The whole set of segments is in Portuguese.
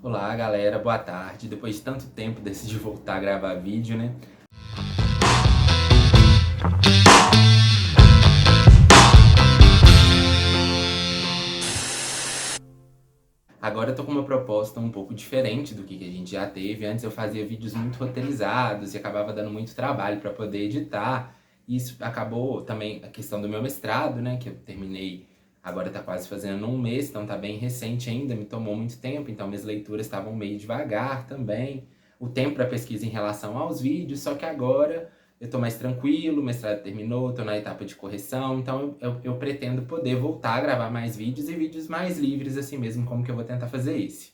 Olá galera, boa tarde. Depois de tanto tempo decidi voltar a gravar vídeo, né? Agora eu tô com uma proposta um pouco diferente do que a gente já teve. Antes eu fazia vídeos muito roteirizados e acabava dando muito trabalho para poder editar. E isso acabou também a questão do meu mestrado, né? Que eu terminei, agora tá quase fazendo um mês, então tá bem recente ainda, me tomou muito tempo, então minhas leituras estavam meio devagar também. O tempo para pesquisa em relação aos vídeos, só que agora eu tô mais tranquilo, o mestrado terminou, tô na etapa de correção, então eu pretendo poder voltar a gravar mais vídeos e vídeos mais livres assim mesmo, como que eu vou tentar fazer esse.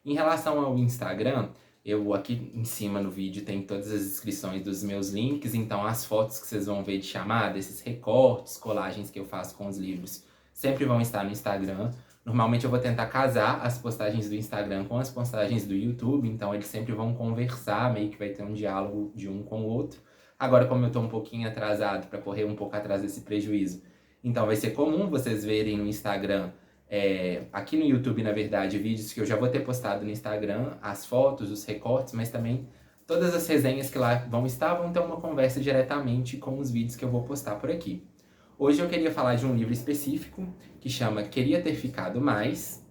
Em relação ao Instagram, eu aqui em cima no vídeo tem todas as descrições dos meus links, então as fotos que vocês vão ver de chamada, esses recortes, colagens que eu faço com os livros, sempre vão estar no Instagram. Normalmente eu vou tentar casar as postagens do Instagram com as postagens do YouTube, então eles sempre vão conversar, meio que vai ter um diálogo de um com o outro. Agora, como eu tô um pouquinho atrasado, para correr um pouco atrás desse prejuízo, então vai ser comum vocês verem no Instagram, aqui no YouTube, na verdade, vídeos que eu já vou ter postado no Instagram, as fotos, os recortes, mas também todas as resenhas que lá vão estar, vão ter uma conversa diretamente com os vídeos que eu vou postar por aqui. Hoje eu queria falar de um livro específico, que chama Queria Ter Ficado Mais,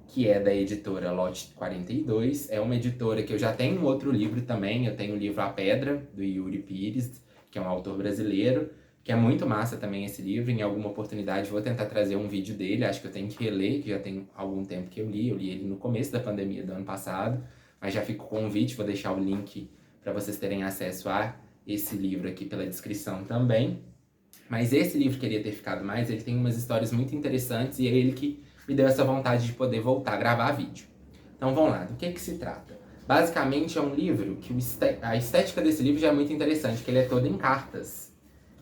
que é da editora Lote 42. É uma editora que eu já tenho um outro livro também. Eu tenho o livro A Pedra, do Yuri Pires, que é um autor brasileiro, que é muito massa também esse livro. Em alguma oportunidade vou tentar trazer um vídeo dele. Acho que eu tenho que reler, que já tem algum tempo que eu li. Eu li ele no começo da pandemia do ano passado, mas já fica o convite, vou deixar o link para vocês terem acesso a esse livro aqui pela descrição também. Mas esse livro Queria Ter Ficado Mais, ele tem umas histórias muito interessantes e é ele que me deu essa vontade de poder voltar a gravar vídeo. Então vamos lá, do que se trata? Basicamente é um livro que a estética desse livro já é muito interessante, que ele é todo em cartas.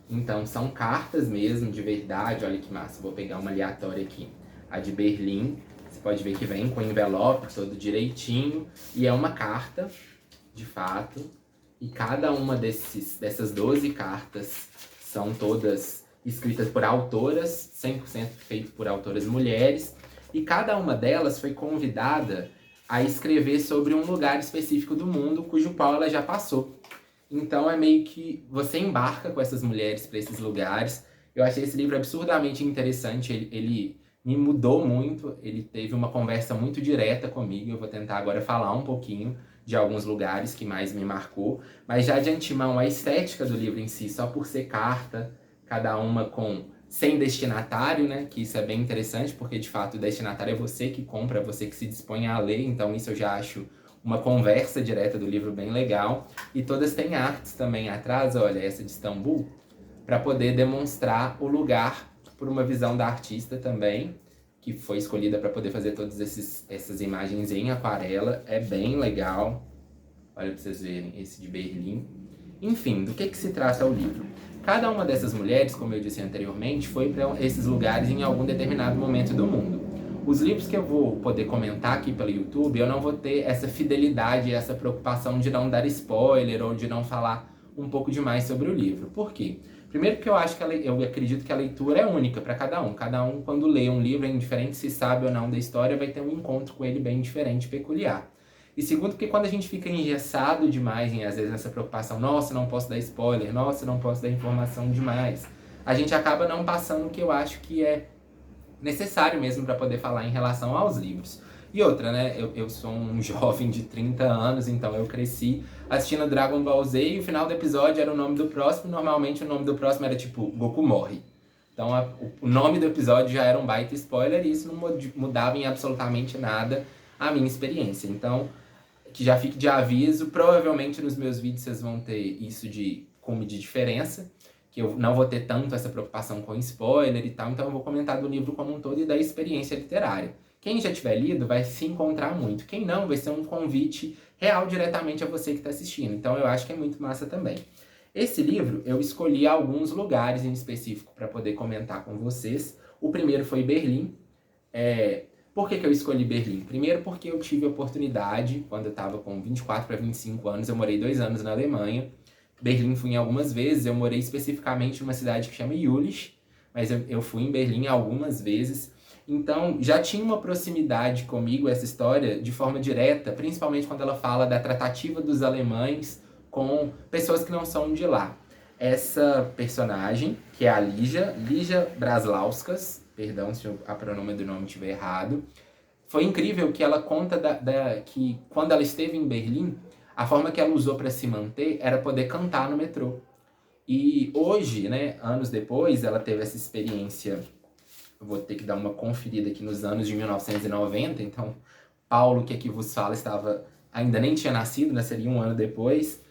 Então são cartas mesmo, de verdade, olha que massa, vou pegar uma aleatória aqui. A de Berlim, você pode ver que vem com envelope todo direitinho, e é uma carta, de fato, e cada uma dessas 12 cartas são todas escritas por autoras, 100% feito por autoras mulheres, e cada uma delas foi convidada a escrever sobre um lugar específico do mundo cujo qual ela já passou. Então é meio que você embarca com essas mulheres para esses lugares. Eu achei esse livro absurdamente interessante, ele me mudou muito, ele teve uma conversa muito direta comigo. Eu vou tentar agora falar um pouquinho de alguns lugares que mais me marcou, mas já de antemão a estética do livro em si, só por ser carta, cada uma sem destinatário, né? Que isso é bem interessante, porque de fato o destinatário é você que compra, é você que se dispõe a ler, então isso eu já acho uma conversa direta do livro bem legal. E todas têm artes também atrás, olha, essa de Istambul, para poder demonstrar o lugar por uma visão da artista também, que foi escolhida para poder fazer todas essas imagens em aquarela. É bem legal. Olha para vocês verem, esse de Berlim. Enfim, do que se trata o livro? Cada uma dessas mulheres, como eu disse anteriormente, foi para esses lugares em algum determinado momento do mundo. Os livros que eu vou poder comentar aqui pelo YouTube, eu não vou ter essa fidelidade, essa preocupação de não dar spoiler ou de não falar um pouco demais sobre o livro. Por quê? Primeiro porque eu acho que eu acredito que a leitura é única para cada um. Cada um, quando lê um livro, indiferente se sabe ou não da história, vai ter um encontro com ele bem diferente, peculiar. E segundo, porque quando a gente fica engessado demais, às vezes nessa preocupação, nossa, não posso dar spoiler, nossa, não posso dar informação demais, a gente acaba não passando o que eu acho que é necessário mesmo para poder falar em relação aos livros. E outra, né, eu sou um jovem de 30 anos, então eu cresci assistindo Dragon Ball Z e o final do episódio era o nome do próximo, e normalmente o nome do próximo era tipo, Goku morre. Então o nome do episódio já era um baita spoiler e isso não mudava em absolutamente nada a minha experiência. Então, que já fique de aviso, provavelmente nos meus vídeos vocês vão ter isso como de diferença, que eu não vou ter tanto essa preocupação com spoiler e tal, então eu vou comentar do livro como um todo e da experiência literária. Quem já tiver lido vai se encontrar muito, quem não vai ser um convite real diretamente a você que está assistindo, então eu acho que é muito massa também. Esse livro eu escolhi alguns lugares em específico para poder comentar com vocês. O primeiro foi Berlim. Por que eu escolhi Berlim? Primeiro porque eu tive a oportunidade, quando eu estava com 24 para 25 anos, eu morei 2 anos na Alemanha. Berlim fui em algumas vezes, eu morei especificamente em uma cidade que chama Jülich, mas eu fui em Berlim algumas vezes. Então, já tinha uma proximidade comigo essa história de forma direta, principalmente quando ela fala da tratativa dos alemães com pessoas que não são de lá. Essa personagem, que é a Lígia Braslauskas, perdão se a pronúncia do nome estiver errado, foi incrível que ela conta que quando ela esteve em Berlim, a forma que ela usou para se manter era poder cantar no metrô. E hoje, né, anos depois, ela teve essa experiência. Eu vou ter que dar uma conferida aqui nos anos de 1990, então Paulo, que aqui vos fala, ainda nem tinha nascido, né, seria um ano depois.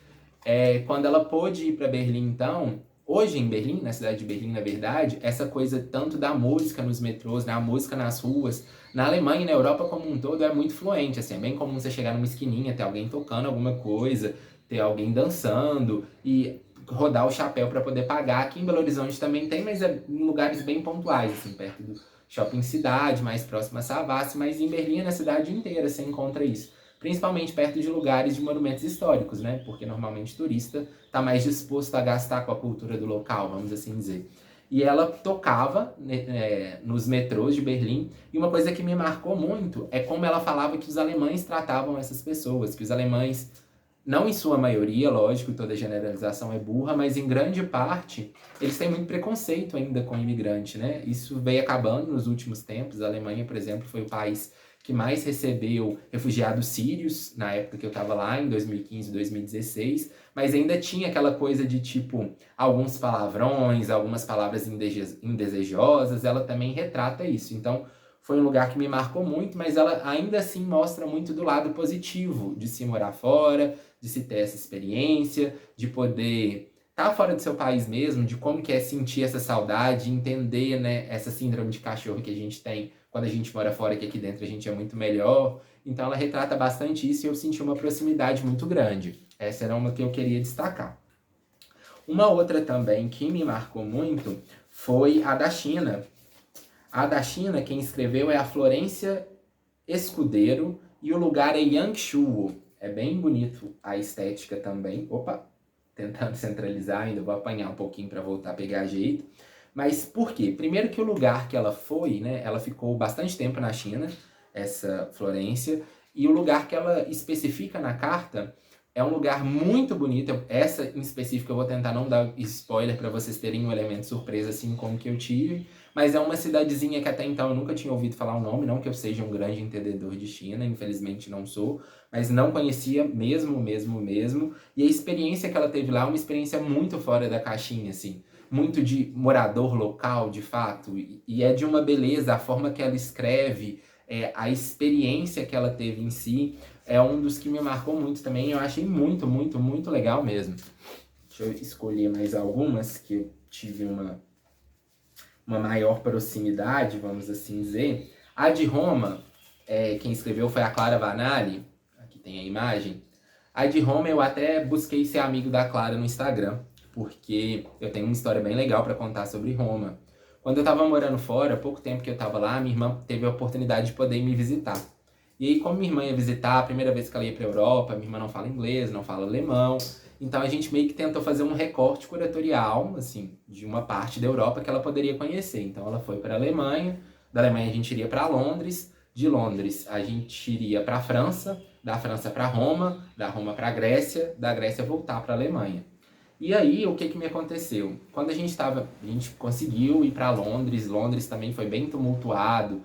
Quando ela pôde ir para Berlim, então, hoje em Berlim, na cidade de Berlim, na verdade, essa coisa tanto da música nos metrôs, né, a música nas ruas, na Alemanha e na Europa como um todo é muito fluente, assim, é bem comum você chegar numa esquininha, ter alguém tocando alguma coisa, ter alguém dançando e rodar o chapéu para poder pagar. Aqui em Belo Horizonte também tem, mas é em lugares bem pontuais, assim, perto do Shopping Cidade, mais próximo a Savassi, mas em Berlim, na cidade inteira, você encontra isso. Principalmente perto de lugares de monumentos históricos, né? Porque normalmente o turista está mais disposto a gastar com a cultura do local, vamos assim dizer. E ela tocava nos metrôs de Berlim, e uma coisa que me marcou muito é como ela falava que os alemães tratavam essas pessoas, que os alemães, não em sua maioria, lógico, toda generalização é burra, mas em grande parte, eles têm muito preconceito ainda com o imigrante, né? Isso veio acabando nos últimos tempos. A Alemanha, por exemplo, foi o país que mais recebeu refugiados sírios na época que eu estava lá, em 2015, 2016, mas ainda tinha aquela coisa de, tipo, alguns palavrões, algumas palavras indesejosas. Ela também retrata isso. Então, foi um lugar que me marcou muito, mas ela ainda assim mostra muito do lado positivo de se morar fora, de se ter essa experiência, de poder estar fora do seu país mesmo, de como que é sentir essa saudade, entender, né, essa síndrome de cachorro que a gente tem quando a gente mora fora, que aqui dentro a gente é muito melhor. Então ela retrata bastante isso e eu senti uma proximidade muito grande. Essa era uma que eu queria destacar. Uma outra também que me marcou muito foi a da China. A da China, quem escreveu é a Florência Escudeiro e o lugar é Yangshuo. É bem bonito a estética também. Opa, tentando centralizar, ainda vou apanhar um pouquinho para voltar a pegar jeito. Mas por quê? Primeiro que o lugar que ela foi, né, ela ficou bastante tempo na China, essa Florência, e o lugar que ela especifica na carta é um lugar muito bonito. Essa em específico eu vou tentar não dar spoiler para vocês terem um elemento surpresa assim como que eu tive, mas é uma cidadezinha que até então eu nunca tinha ouvido falar o nome, não que eu seja um grande entendedor de China, infelizmente não sou, mas não conhecia mesmo. E a experiência que ela teve lá é uma experiência muito fora da caixinha, assim, muito de morador local, de fato, e é de uma beleza a forma que ela escreve, a experiência que ela teve em si, é um dos que me marcou muito também. Eu achei muito legal mesmo. Deixa eu escolher mais algumas que eu tive uma maior proximidade, vamos assim dizer. A de Roma, quem escreveu foi a Clara Vanali, aqui tem a imagem. A de Roma eu até busquei ser amigo da Clara no Instagram, porque eu tenho uma história bem legal para contar sobre Roma. Quando eu tava morando fora, pouco tempo que eu tava lá, minha irmã teve a oportunidade de poder me visitar. E aí, como minha irmã ia visitar, a primeira vez que ela ia pra Europa, minha irmã não fala inglês, não fala alemão, então a gente meio que tentou fazer um recorte curatorial, assim, de uma parte da Europa que ela poderia conhecer. Então ela foi para a Alemanha, da Alemanha a gente iria para Londres, de Londres a gente iria para a França, da França para Roma, da Roma para a Grécia, da Grécia voltar para a Alemanha. E aí, o que que me aconteceu? Quando a gente conseguiu ir para Londres, Londres também foi bem tumultuado,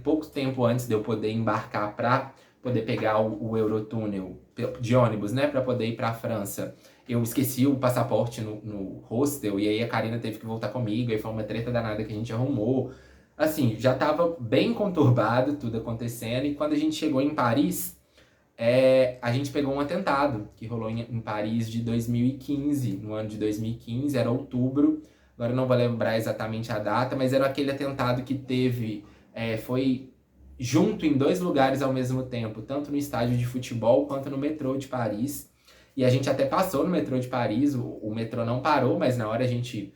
pouco tempo antes de eu poder embarcar para poder pegar o Eurotúnel de ônibus, né, para poder ir para a França. Eu esqueci o passaporte no hostel e aí a Karina teve que voltar comigo, aí foi uma treta danada que a gente arrumou. Assim, já tava bem conturbado tudo acontecendo e quando a gente chegou em Paris, a gente pegou um atentado que rolou em Paris de 2015, no ano de 2015, era outubro, agora eu não vou lembrar exatamente a data, mas era aquele atentado que foi junto em dois lugares ao mesmo tempo, tanto no estádio de futebol quanto no metrô de Paris. E a gente até passou no metrô de Paris, o metrô não parou, mas na hora a gente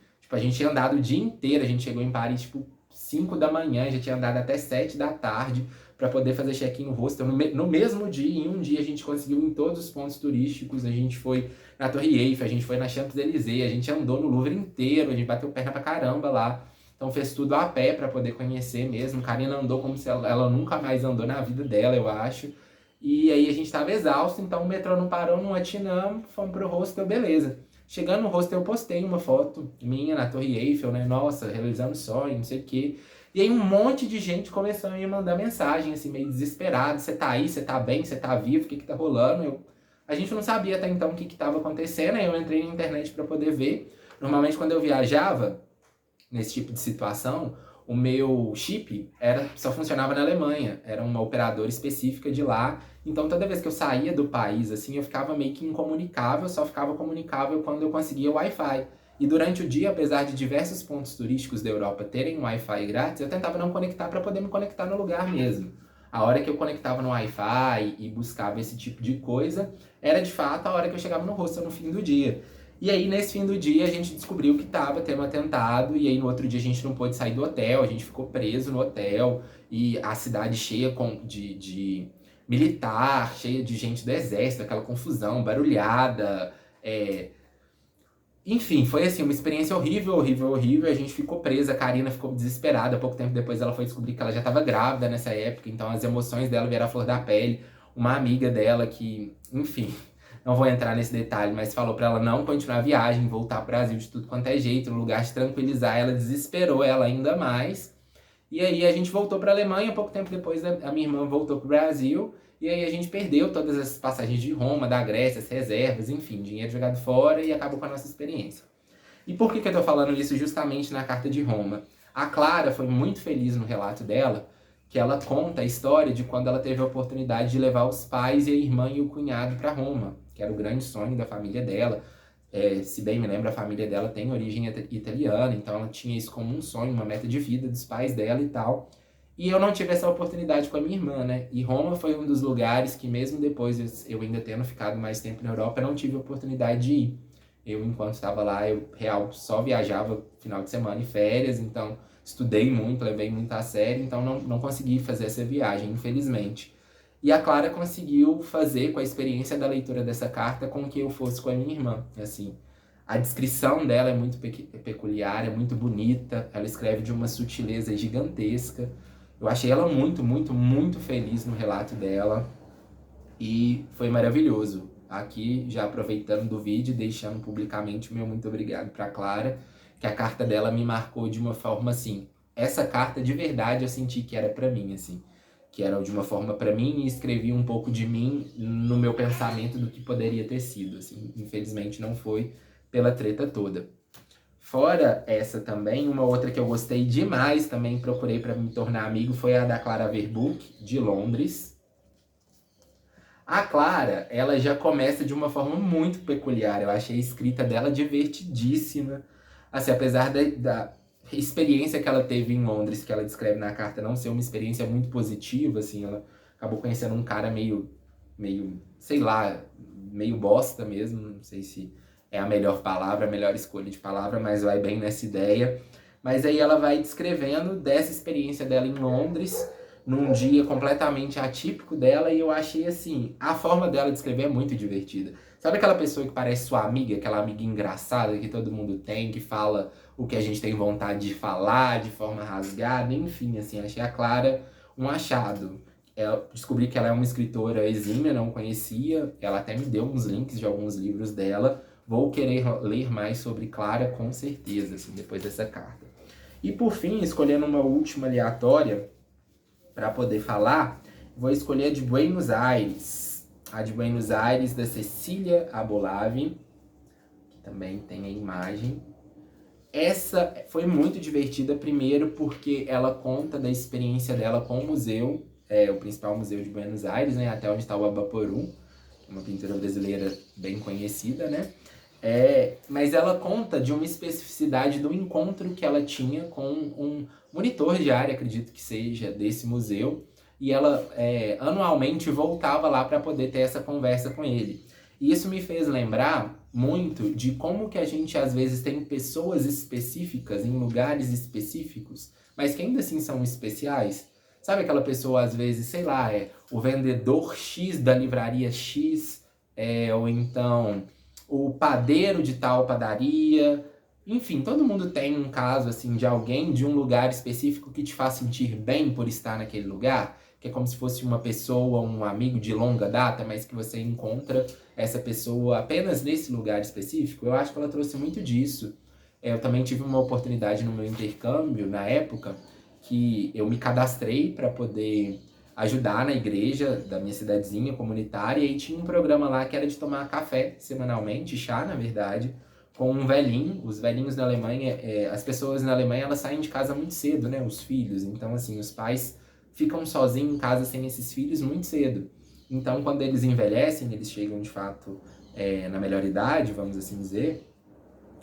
tinha andado o dia inteiro, a gente chegou em Paris, 5 da manhã, já tinha andado até 7 da tarde para poder fazer check-in no hostel. No mesmo dia, em um dia, a gente conseguiu ir em todos os pontos turísticos, a gente foi na Torre Eiffel, a gente foi na Champs-Élysées, a gente andou no Louvre inteiro, a gente bateu perna pra caramba lá. Então fez tudo a pé para poder conhecer mesmo. Karina andou como se ela nunca mais andou na vida dela, eu acho. E aí a gente tava exausto, então o metrô não parou, não atinamos, fomos pro hostel, beleza. Chegando no hostel, eu postei uma foto minha na Torre Eiffel, né? Nossa, realizando sonho, não sei o quê. E aí um monte de gente começou a me mandar mensagem, assim, meio desesperado. Você tá aí, você tá bem, você tá vivo, o que que tá rolando? A gente não sabia até então o que que tava acontecendo, aí eu entrei na internet para poder ver. Normalmente quando eu viajava, nesse tipo de situação, o meu chip só funcionava na Alemanha, era uma operadora específica de lá, então toda vez que eu saía do país, assim, eu ficava meio que incomunicável, só ficava comunicável quando eu conseguia o Wi-Fi. E durante o dia, apesar de diversos pontos turísticos da Europa terem Wi-Fi grátis, eu tentava não conectar para poder me conectar no lugar mesmo. A hora que eu conectava no Wi-Fi e buscava esse tipo de coisa, era de fato a hora que eu chegava no hostel no fim do dia. E aí, nesse fim do dia, a gente descobriu que estava tendo um atentado, e aí no outro dia a gente não pôde sair do hotel, a gente ficou preso no hotel, e a cidade cheia de militar, cheia de gente do exército, aquela confusão, barulhada, enfim, foi assim, uma experiência horrível, horrível, horrível. A gente ficou presa, a Karina ficou desesperada. Pouco tempo depois ela foi descobrir que ela já estava grávida nessa época, então as emoções dela vieram à flor da pele. Uma amiga dela que, enfim, não vou entrar nesse detalhe, mas falou pra ela não continuar a viagem, voltar pro Brasil de tudo quanto é jeito, no lugar de tranquilizar. Ela desesperou ela ainda mais. E aí a gente voltou pra Alemanha, pouco tempo depois a minha irmã voltou pro Brasil. E aí a gente perdeu todas as passagens de Roma, da Grécia, as reservas, enfim, dinheiro jogado fora e acabou com a nossa experiência. E por que eu tô falando isso justamente na carta de Roma? A Clara foi muito feliz no relato dela, que ela conta a história de quando ela teve a oportunidade de levar os pais e a irmã e o cunhado para Roma, que era o grande sonho da família dela. Se bem me lembro, a família dela tem origem italiana, então ela tinha isso como um sonho, uma meta de vida dos pais dela e tal. E eu não tive essa oportunidade com a minha irmã, né? E Roma foi um dos lugares que, mesmo depois eu ainda tendo ficado mais tempo na Europa, eu não tive a oportunidade de ir. Eu, enquanto estava lá, eu real só viajava final de semana e férias, então estudei muito, levei muito a sério, então não consegui fazer essa viagem, infelizmente. E a Clara conseguiu fazer, com a experiência da leitura dessa carta, com que eu fosse com a minha irmã, assim. A descrição dela é muito peculiar, é muito bonita, ela escreve de uma sutileza gigantesca. Eu achei ela muito, muito, muito feliz no relato dela e foi maravilhoso. Aqui, já aproveitando do vídeo, deixando publicamente o meu muito obrigado para Clara, que a carta dela me marcou de uma forma assim. Essa carta de verdade eu senti que era para mim, assim, que era de uma forma para mim e escrevi um pouco de mim no meu pensamento do que poderia ter sido, assim. Infelizmente não foi pela treta toda. Fora essa também, uma outra que eu gostei demais, também procurei para me tornar amigo, foi a da Clara Verboek, de Londres. A Clara, ela já começa de uma forma muito peculiar. Eu achei a escrita dela divertidíssima. Assim, apesar da experiência que ela teve em Londres, que ela descreve na carta, não ser uma experiência muito positiva, assim, ela acabou conhecendo um cara meio, sei lá, meio bosta mesmo, não sei se é a melhor palavra, a melhor escolha de palavra, mas vai bem nessa ideia. Mas aí ela vai descrevendo dessa experiência dela em Londres, num dia completamente atípico dela, e eu achei assim, a forma dela de escrever é muito divertida. Sabe aquela pessoa que parece sua amiga, aquela amiga engraçada que todo mundo tem, que fala o que a gente tem vontade de falar, de forma rasgada, enfim, assim, achei a Clara um achado. Eu descobri que ela é uma escritora exímia, não conhecia, ela até me deu uns links de alguns livros dela. Vou querer ler mais sobre Clara com certeza, assim, depois dessa carta. E por fim, escolhendo uma última aleatória para poder falar, vou escolher a de Buenos Aires. A de Buenos Aires, da Cecília Abolave, que também tem a imagem. Essa foi muito divertida, primeiro porque ela conta da experiência dela com o museu, o principal museu de Buenos Aires, né, até onde está o Abaporu, uma pintura brasileira bem conhecida, né? Mas ela conta de uma especificidade do encontro que ela tinha com um monitor de área, acredito que seja, desse museu, e ela anualmente voltava lá para poder ter essa conversa com ele. E isso me fez lembrar muito de como que a gente às vezes tem pessoas específicas em lugares específicos, mas que ainda assim são especiais. Sabe aquela pessoa, às vezes, sei lá, o vendedor X da livraria X, ou então o padeiro de tal padaria, Enfim, todo mundo tem um caso, assim, de alguém de um lugar específico que te faz sentir bem por estar naquele lugar, que é como se fosse uma pessoa, um amigo de longa data, mas que você encontra essa pessoa apenas nesse lugar específico. Eu acho que ela trouxe muito disso. Eu também tive uma oportunidade no meu intercâmbio, na época, que eu me cadastrei para poder ajudar na igreja da minha cidadezinha comunitária, e tinha um programa lá que era de tomar café semanalmente, chá, na verdade, com um velhinho. Os velhinhos na Alemanha, as pessoas na Alemanha, elas saem de casa muito cedo, né? Os filhos. Então, assim, os pais ficam sozinhos em casa sem esses filhos muito cedo. Então, quando eles envelhecem, eles chegam de fato na melhor idade, vamos assim dizer,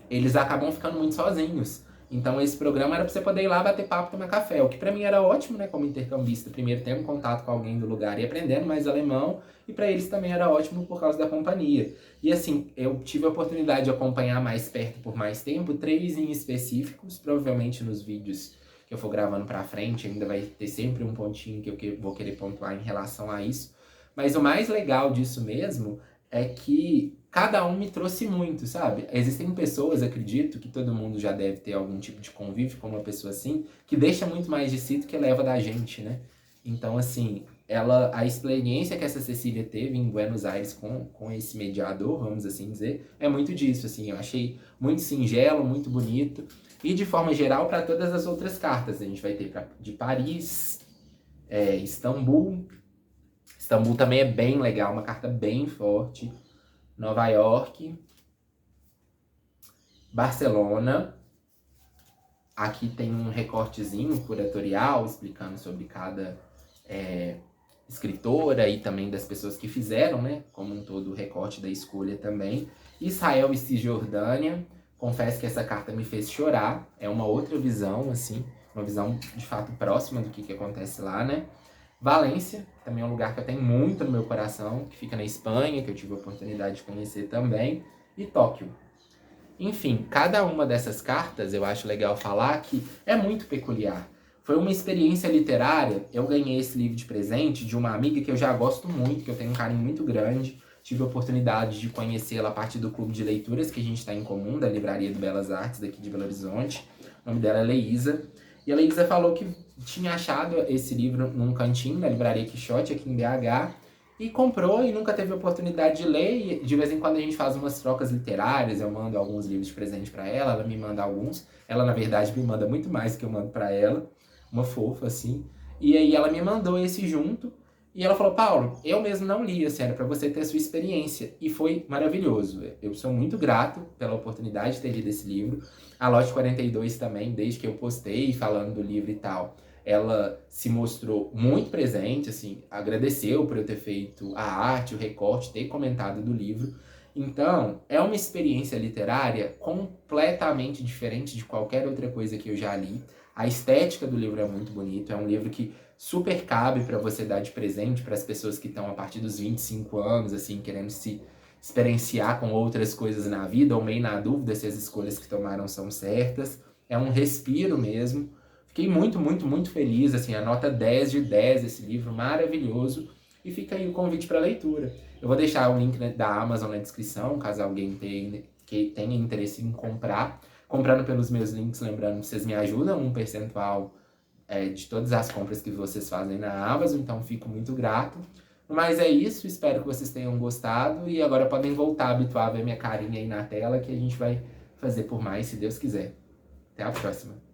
eles acabam ficando muito sozinhos. Então esse programa era pra você poder ir lá bater papo, tomar café, o que pra mim era ótimo, né, como intercambista, primeiro tendo contato com alguém do lugar e aprendendo mais alemão, e pra eles também era ótimo por causa da companhia. E assim, eu tive a oportunidade de acompanhar mais perto por mais tempo, 3 em específicos, provavelmente nos vídeos que eu for gravando pra frente, ainda vai ter sempre um pontinho que eu vou querer pontuar em relação a isso. Mas o mais legal disso mesmo é que cada um me trouxe muito, sabe? Existem pessoas, acredito, que todo mundo já deve ter algum tipo de convívio com uma pessoa assim, que deixa muito mais de si do que leva da gente, né? Então, assim, a experiência que essa Cecília teve em Buenos Aires com esse mediador, vamos assim dizer, é muito disso, assim, eu achei muito singelo, muito bonito, e de forma geral para todas as outras cartas, a gente vai ter de Paris, Istambul. Istambul também é bem legal, uma carta bem forte. Nova York, Barcelona. Aqui tem um recortezinho curatorial explicando sobre cada escritora e também das pessoas que fizeram, né? Como um todo, o recorte da escolha também. Israel e Cisjordânia. Confesso que essa carta me fez chorar. É uma outra visão, assim. Uma visão, de fato, próxima do que acontece lá, né? Valência, também é um lugar que eu tenho muito no meu coração, que fica na Espanha, que eu tive a oportunidade de conhecer também. E Tóquio. Enfim, cada uma dessas cartas eu acho legal falar que é muito peculiar. Foi uma experiência literária. Eu ganhei esse livro de presente de uma amiga que eu já gosto muito, que eu tenho um carinho muito grande. Tive a oportunidade de conhecê-la a partir do clube de leituras que a gente está em comum, da Livraria do Belas Artes, daqui de Belo Horizonte. O nome dela é Leísa. E a Leísa falou que tinha achado esse livro num cantinho da Livraria Quixote, aqui em BH, e comprou e nunca teve oportunidade de ler. E de vez em quando a gente faz umas trocas literárias, eu mando alguns livros de presente para ela, ela me manda alguns. Ela, na verdade, me manda muito mais do que eu mando para ela, uma fofa, assim. E aí ela me mandou esse junto, e ela falou, Paulo, eu mesmo não li, assim, era para você ter a sua experiência. E foi maravilhoso. Eu sou muito grato pela oportunidade de ter lido esse livro. A Lote 42 também, desde que eu postei falando do livro e tal, ela se mostrou muito presente, assim, agradeceu por eu ter feito a arte, o recorte, ter comentado do livro. Então, é uma experiência literária completamente diferente de qualquer outra coisa que eu já li. A estética do livro é muito bonita, é um livro que super cabe para você dar de presente para as pessoas que estão a partir dos 25 anos, assim, querendo se experienciar com outras coisas na vida, ou meio na dúvida se as escolhas que tomaram são certas. É um respiro mesmo. Fiquei muito, muito, muito feliz, assim, a nota 10 de 10 esse livro, maravilhoso. E fica aí o convite para leitura. Eu vou deixar o link da Amazon na descrição, caso alguém tenha interesse em comprar. Comprando pelos meus links, lembrando que vocês me ajudam, um percentual de todas as compras que vocês fazem na Amazon, então fico muito grato. Mas é isso, espero que vocês tenham gostado e agora podem voltar a habituar a ver minha carinha aí na tela, que a gente vai fazer por mais, se Deus quiser. Até a próxima.